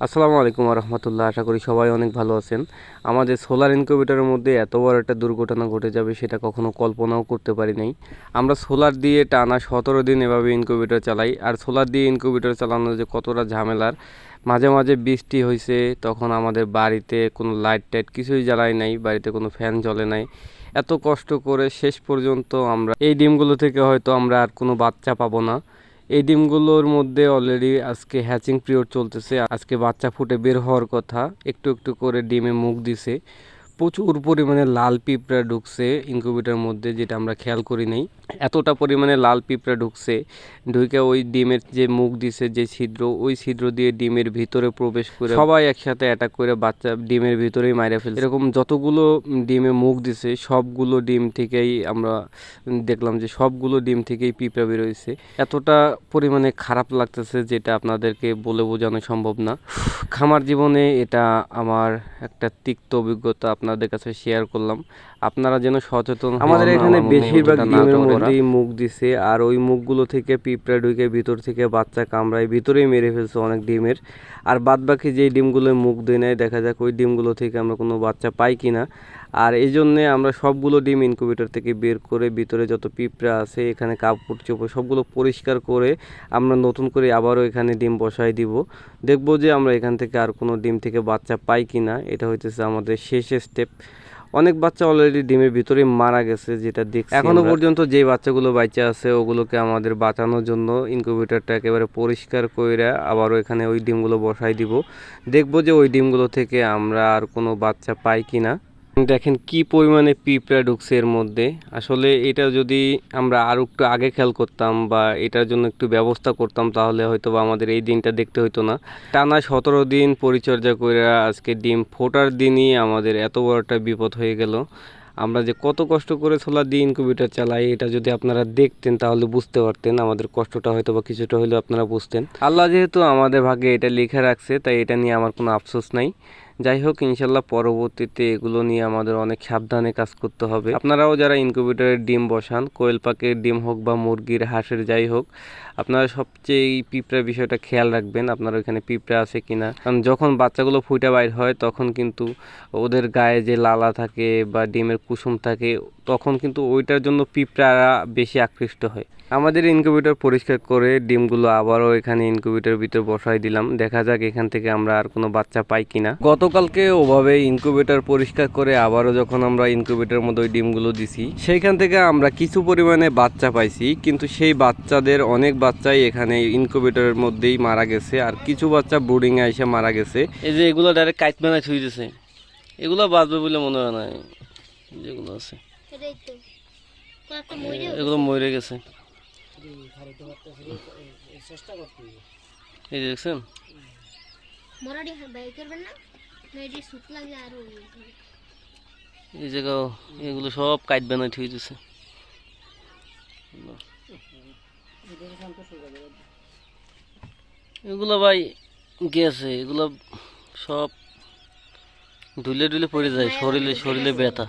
আসসালামু আলাইকুম রহমতুল্লাহ। আশা করি সবাই অনেক ভালো আছেন। আমাদের সোলার ইনকিউবেটরের মধ্যে এত বড় একটা দুর্ঘটনা ঘটে যাবে সেটা কখনো কল্পনাও করতে পারি নাই। আমরা সোলার দিয়ে টানা 17 দিন এভাবে ইনকিউবেটর চালাই। আর সোলার দিয়ে ইনকিউবেটর চালানো যে কতটা ঝামেলার। মাঝে মাঝে বৃষ্টি হয়েছে, তখন আমাদের বাড়িতে কোনো লাইট টাইট কিছুই জ্বালাই নাই, বাড়িতে কোনো ফ্যান চলে নাই। এত কষ্ট করে শেষ পর্যন্ত আমরা এই ডিমগুলো থেকে হয়তো আমরা আর কোনো বাচ্চা পাবো না। এই ডিমগুলোর মধ্যে অলরেডি আজকে হ্যাচিং পিরিয়ড চলতেছে, আজকে বাচ্চা ফুটে বের হওয়ার কথা। একটু একটু করে ডিমে মুখ দিছে। প্রচুর পরিমাণে লাল পিঁপড়া ঢুকছে ইনকিউবেটরের মধ্যে, যেটা আমরা খেয়াল করি নাই। এতটা পরিমাণে লাল পিঁপড়া ঢুকছে, ঢুকে ওই ডিমের যে মুখ দিছে যে ছিদ্র, ওই ছিদ্র দিয়ে ডিমের ভিতরে প্রবেশ করে সবাই একসাথে অ্যাটাক করে বাচ্চা ডিমের ভিতরেই মাইরে ফেলছে। এরকম যতগুলো ডিমে মুখ দিছে সবগুলো ডিম থেকেই আমরা দেখলাম যে সবগুলো ডিম থেকেই পিঁপড়া বেরোইছে। এতটা পরিমাণে খারাপ লাগতেছে যেটা আপনাদেরকে বলে বোঝানো সম্ভব না। খামার জীবনে এটা আমার একটা তিক্ত অভিজ্ঞতা আপনাদের কাছে শেয়ার করলাম। আপনারা যেন সচেতন হন। আমাদের এখানে বেশিরভাগ ডিমের মধ্যেই মুখ দিছে, আর ওই মুখগুলো থেকে পিঁপড়া ঢুকে ভিতর থেকে বাচ্চা কামড়ায়, ভিতরেই মেরে ফেলছে অনেক ডিমের। আর বাদ বাকি যেই ডিমগুলো মুখ দেয় নাই, দেখা যাক ওই ডিমগুলো থেকে আমরা কোনো বাচ্চা পাই কিনা। আর এই জন্যে আমরা সবগুলো ডিম ইনকিউবেটর থেকে বের করে ভিতরে যত পিঁপড়া আছে, এখানে কাপড় চোপড় সবগুলো পরিষ্কার করে আমরা নতুন করে আবারও এখানে ডিম বসাই দিব। দেখবো যে আমরা এখান থেকে আর কোনো ডিম থেকে বাচ্চা পাই কিনা। এটা হইতেছে আমাদের শেষ স্টেপ। অনেক বাচ্চা অলরেডি ডিমের ভিতরে মারা গেছে, যেটা দেখছি এখনো পর্যন্ত। যে বাচ্চাগুলো বাচ্চা আছে ওগুলোকে আমাদের বাঁচানোর জন্য ইনকিউবেটরটা একেবারে পরিষ্কার করে আবারও এখানে ওই ডিমগুলো বসাই দিব। দেখবো যে ওই ডিমগুলো থেকে আমরা আর কোনো বাচ্চা পাই কিনা। দেখেন কি পরিমাণে পিঁপড়া ঢুকছে এর মধ্যে। আসলে এটা যদি আমরা আরও একটু আগে খেয়াল করতাম বা এটার জন্য একটু ব্যবস্থা করতাম, তাহলে হয়তো বা আমাদের এই দিনটা দেখতে হতো না। টানা 17 দিন পরিচর্যা করে আজকে ডিম ফোটার দিনই আমাদের এত বড় একটা বিপদ হয়ে গেল। আমরা যে কত কষ্ট করে সোলার দিয়ে ইনকিউবেটর চালাই, এটা যদি আপনারা দেখতেন তাহলে বুঝতে পারতেন। আমাদের কষ্টটা হয়তো বা কিছুটা হলেও আপনারা বুঝতেন। আল্লাহ যেহেতু আমাদের ভাগ্যে এটা লিখে রাখছে, তাই এটা নিয়ে আমার কোনো আফসোস নাই। যাই হোক, ইনশাল্লাহ পরবর্তীতে এগুলো নিয়ে আমাদের অনেক সাবধানে কাজ করতে হবে। আপনারাও যারা ইনকিউবেটরের ডিম বসান, কোয়েল পাখির ডিম হোক বা মুরগির হাঁসের যাই হোক, আপনারা সবচেয়ে এই পিঁপড়ার বিষয়টা খেয়াল রাখবেন, আপনার ওইখানে পিঁপড়া আছে কিনা। কারণ যখন বাচ্চাগুলো ফুটে বাইর হয় তখন কিন্তু ওদের গায়ে যে লালা থাকে বা ডিমের কুসুম থাকে, তখন কিন্তু ওইটার জন্য পিঁপড়ারা বেশি আকৃষ্ট হয়। আমাদের ইনকিউবেটর পরিষ্কার করে ডিমগুলো আবারও এখানে ইনকিউবেটরের ভিতরে বসাই দিলাম। দেখা যাক এখান থেকে আমরা আর কোনো বাচ্চা পাই কিনা। গতকালকে ওভাবে ইনকিউবেটর পরিষ্কার করে আবারও যখন আমরা ইনকিউবেটরের মধ্যে ওই ডিমগুলো দিছি, সেইখান থেকে আমরা কিছু পরিমাণে বাচ্চা পাইছি, কিন্তু সেই বাচ্চাদের অনেক বাচ্চাই এখানে ইনকিউবেটরের মধ্যেই মারা গেছে, আর কিছু বাচ্চা ব্রুডিংয়ে এসে মারা গেছে। এই যে এগুলো ডাইরেক্ট কাইট বানায় থুই দিছে, এগুলো বাঁচবে বলে মনে হয় না। যেগুলো আছে এগুলো মরে গেছে। এই দেখছেন, এই জায়গাও এগুলো সব কাইট বানায় ঠিক দিছে। এগুলো ভাই গেছে, এগুলো সব ধুলে ধুলে পড়ে যায়, শরীরে শরীরে ব্যথা।